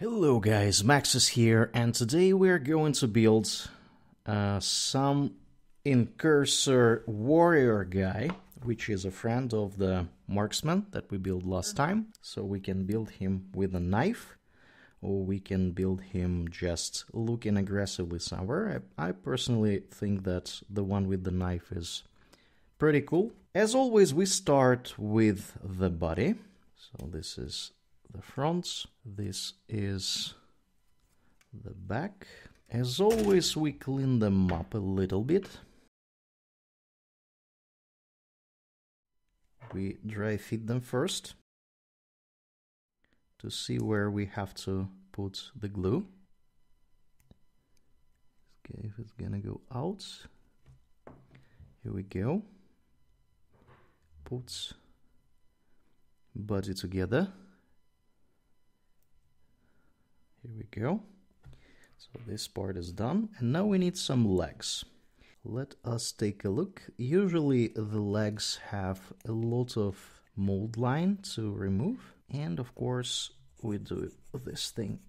Hello guys, Max is here, and today we're going to build some Incursor warrior guy, which is a friend of the marksman that we built last time. So we can build him with a knife, or we can build him just looking aggressively somewhere. I personally think that the one with the knife is pretty cool. As always, we start with the body. So this is the front, this is the back. As always, we clean them up a little bit. We dry fit them first to see where we have to put the glue. Okay, if it's gonna go out, here we go. Put body together. Here we go. So this part is done, and now we need some legs. Let us take a look. Usually the legs have a lot of mold line to remove, and of course we do this thing.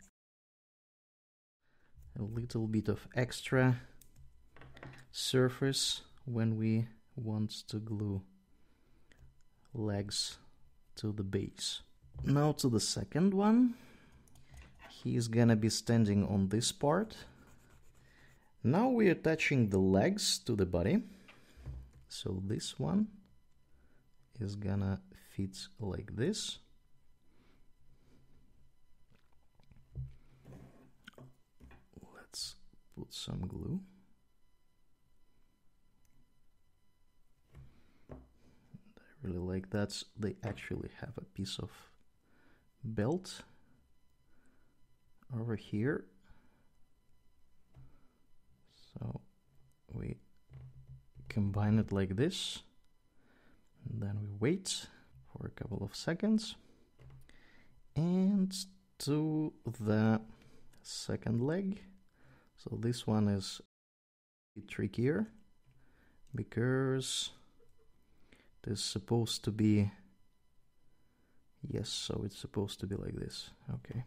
A little bit of extra surface when we want to glue legs to the base. Now to the second one. He's gonna be standing on this part. Now we're attaching the legs to the body. So this one is gonna fit like this. Let's put some glue. I really like that. They actually have a piece of belt over here. So we combine it like this, and then we wait for a couple of seconds. And to the second leg. So this one is a bit trickier because it is supposed to be, yes, so it's supposed to be like this. Okay.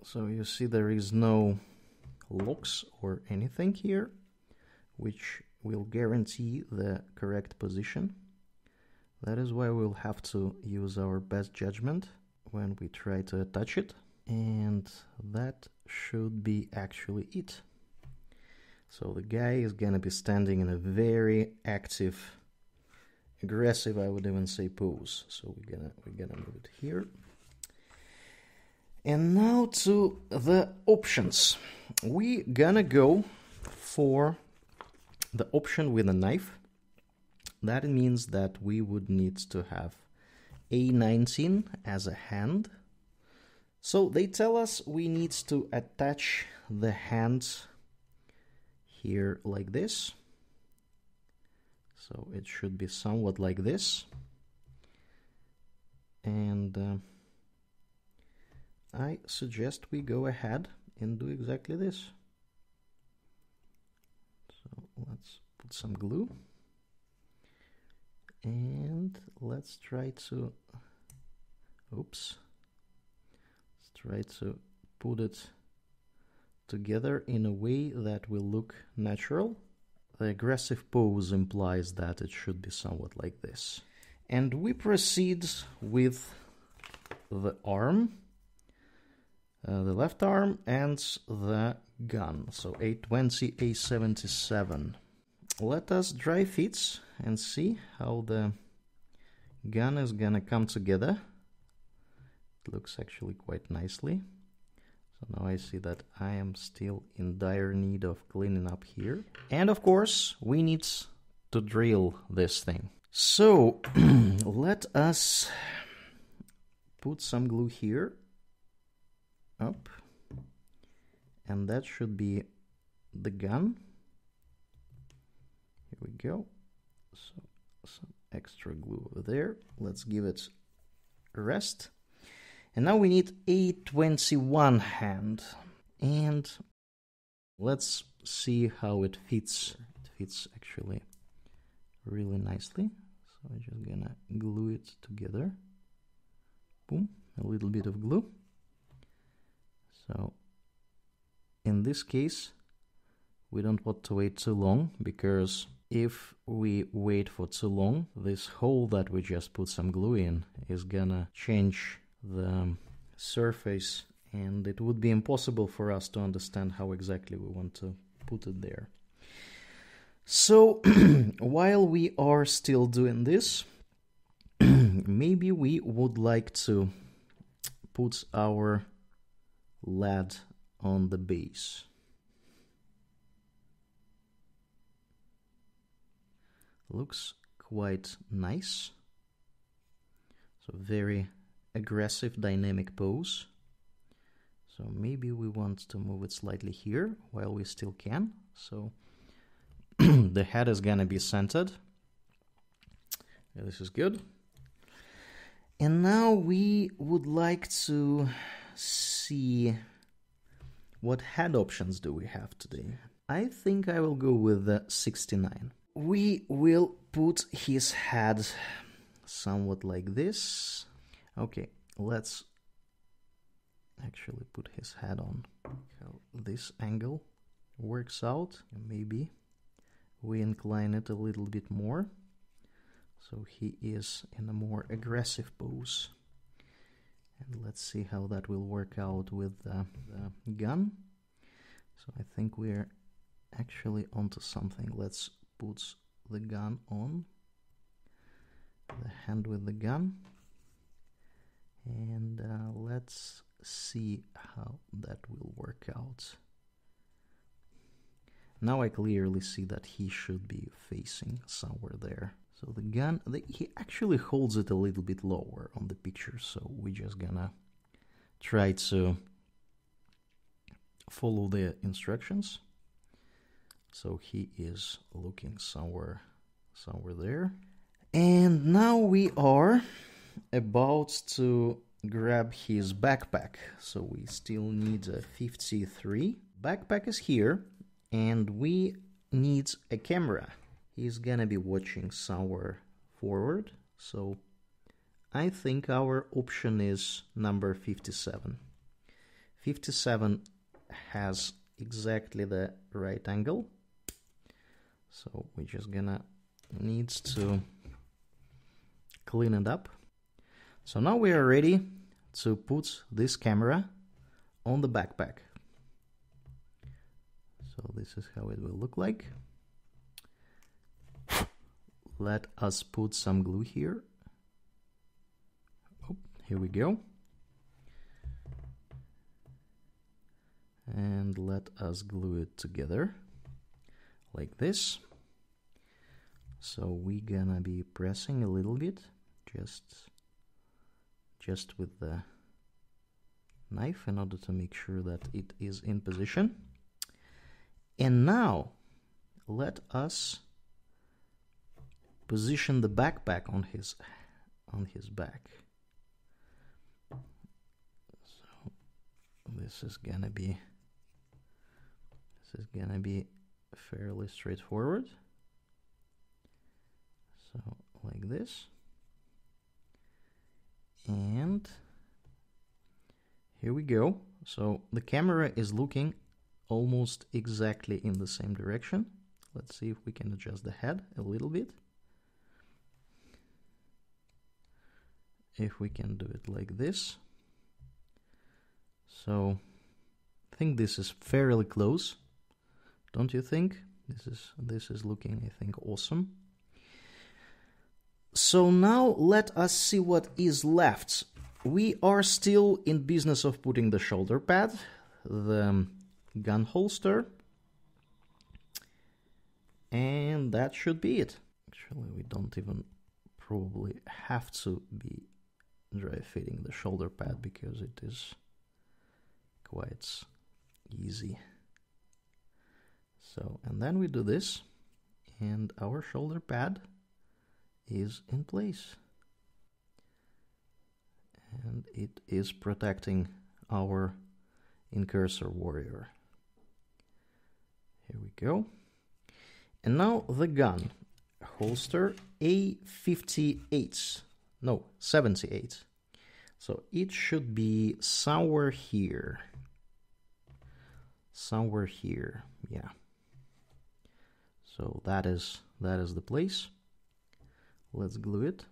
So you see there is no locks or anything here, which will guarantee the correct position. That is why we'll have to use our best judgment when we try to attach it. And that should be actually it. So the guy is gonna be standing in a very active, aggressive, I would even say, pose. So we're gonna move it here. And now to the options. We're gonna go for the option with a knife. That means that we would need to have A19 as a hand. So they tell us we need to attach the hands here like this. So it should be somewhat like this. And I suggest we go ahead and do exactly this. So let's put some glue. And let's try to, let's try to put it together in a way that will look natural. The aggressive pose implies that it should be somewhat like this. And we proceed with the arm. The left arm and the gun, so A20, A77. Let us dry fit and see how the gun is gonna come together. It looks actually quite nicely. So now I see that I am still in dire need of cleaning up here. And of course, we need to drill this thing. So let us put some glue here. Up, and that should be the gun. Here we go. So some extra glue over there. Let's give it a rest. And now we need A21 hand, and let's see how it fits. It fits actually really nicely. So I'm just gonna glue it together. Boom, a little bit of glue. So in this case, we don't want to wait too long, because if we wait for too long, this hole that we just put some glue in is gonna change the surface, and it would be impossible for us to understand how exactly we want to put it there. So while we are still doing this, maybe we would like to put our lead on the base. Looks quite nice. So very aggressive, dynamic pose. So maybe we want to move it slightly here while we still can. So the head is gonna be centered. This is good. And now we would like to see what head options do we have today. I think I will go with the 69. We will put his head somewhat like this. Okay, let's actually put his head on. How this angle works out. Maybe we incline it a little bit more, so he is in a more aggressive pose. And let's see how that will work out with the gun. So I think we're actually onto something. Let's put the gun on, the hand with the gun, and let's see how that will work out. Now I clearly see that he should be facing somewhere there. So the gun, he actually holds it a little bit lower on the picture, so we're just gonna try to follow the instructions. So he is looking somewhere there. And now we are about to grab his backpack. So we still need a 53. Backpack is here, and we need a camera. He's gonna be watching somewhere forward. So I think our option is number 57. 57 has exactly the right angle. So we're just gonna need to clean it up. So now we are ready to put this camera on the backpack. So this is how it will look like. Let us put some glue here. Oh, here we go. And let us glue it together like this. So we're gonna be pressing a little bit, just with the knife, in order to make sure that it is in position. And now let us position the backpack on his back. So this is gonna be fairly straightforward. So like this. And here we go. So the camera is looking almost exactly in the same direction. Let's see if we can adjust the head a little bit. If we can do it like this. So I think this is fairly close. Don't you think? This is looking, I think, awesome. So now let us see what is left. We are still in business of putting the shoulder pad, the gun holster, and that should be it. Actually, we don't even probably have to be dry fitting the shoulder pad, because it is quite easy. So, and then we do this, and our shoulder pad is in place. And it is protecting our Incursor warrior. Here we go. And now the gun holster A58. No, 78. So it should be somewhere here. Somewhere here, yeah. So that is the place. Let's glue it.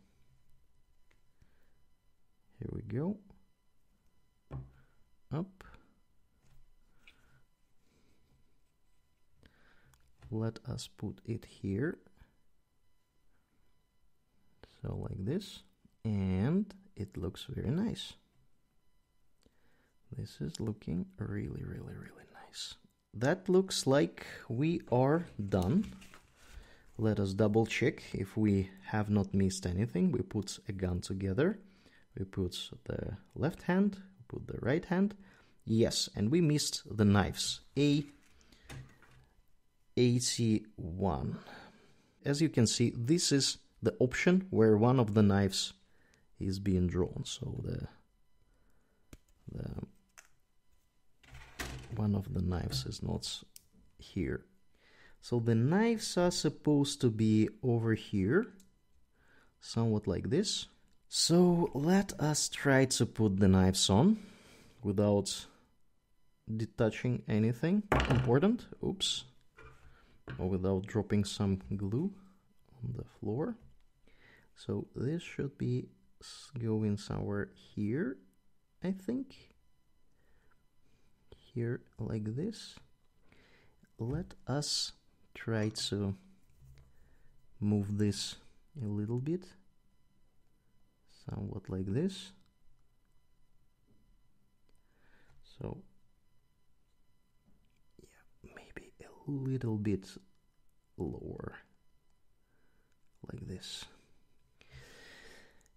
Here we go. Up. Let us put it here. So like this. And it looks very nice. This is looking really, really, really nice. That looks like we are done. Let us double check if we have not missed anything. We put a gun together. We put the left hand, put the right hand. Yes, and we missed the knives. A81. As you can see, this is the option where one of the knives is being drawn. So the one of the knives is not here. So the knives are supposed to be over here, somewhat like this. So let us try to put the knives on without detaching anything important. Oops. Or without dropping some glue on the floor. So this should be going somewhere here, I think. Here, like this. Let us try to move this a little bit. Somewhat like this. So, yeah, maybe a little bit lower. Like this.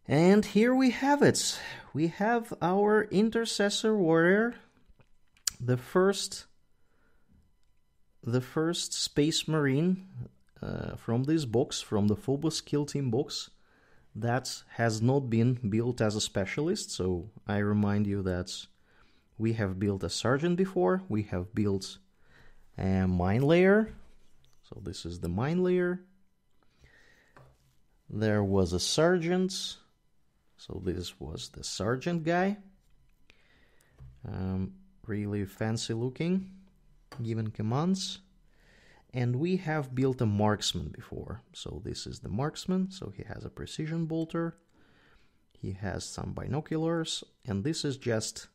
And here we have it. We have our Intercessor Warrior, the first Space Marine from this box, from the Phobos Kill Team box, that has not been built as a specialist. So I remind you that we have built a Sergeant before, we have built a Mine Layer. So this is the Mine Layer. There was a Sergeant. So this was the Sergeant guy. Really fancy looking, given commands. And we have built a Marksman before. So this is the Marksman. So he has a precision bolter. He has some binoculars. And this is just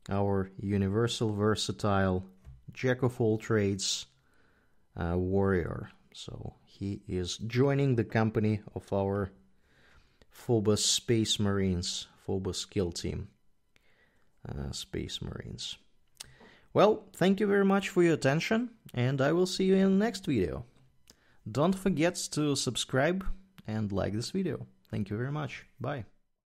our universal versatile jack of all trades warrior. So he is joining the company of our Phobos Space Marines, Phobos Kill Team Space Marines. Well, thank you very much for your attention, and I will see you in the next video. Don't forget to subscribe and like this video. Thank you very much. Bye.